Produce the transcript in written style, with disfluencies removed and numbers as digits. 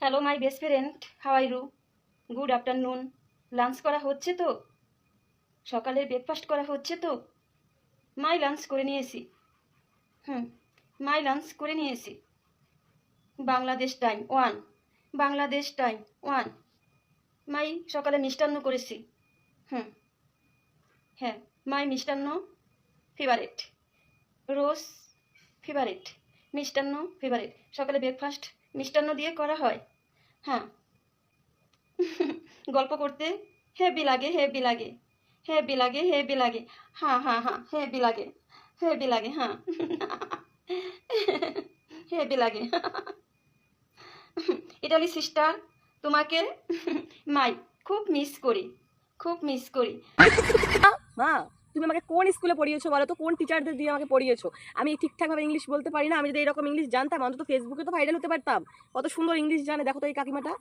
Hello my best friend, how are you? Good afternoon. Lunch করা হচ্ছে তো? সকালের ব্রেকফাস্ট করা হচ্ছে তো? মাই লাঞ্চ করে নিয়েছি। মাই লাঞ্চ করে নিয়েছি। Bangladesh time 1, Bangladesh time 1। মাই সকালে মিষ্টান্ন করেছি। হ্যাঁ, মাই মিষ্টান্ন ফেভারেট, রোজ ফেভারেট, মিষ্টান্ন ফেভারেট। সকালে ব্রেকফাস্ট মিষ্টান্ন দিয়ে করা হয়। হ্যাঁ, গল্প করতে হেভি লাগে, হেভি লাগে, হেভি লাগে, হেভি লাগে। হ্যাঁ হ্যাঁ হ্যাঁ, হেভি লাগে, হেভি লাগে। হ্যাঁ, হেভি লাগে। ইটালি সিস্টার, তোমাকে মাই খুব মিস করি, খুব মিস করি। মা, তুমি আমাকে কোন স্কুলে পড়িয়েছো বলো তো? কোন টিচারদের দিয়ে আমাকে পড়িয়েছো? আমি ঠিকঠাকভাবে ইংলিশ বলতে পারি না। আমি যদি এরকম ইংলিশ জানতাম অন্তত ফেসবুকে তো ভাইরাল হতে পারতাম। কত সুন্দর ইংলিশ জানে দেখো তো এই কাকিমাটা।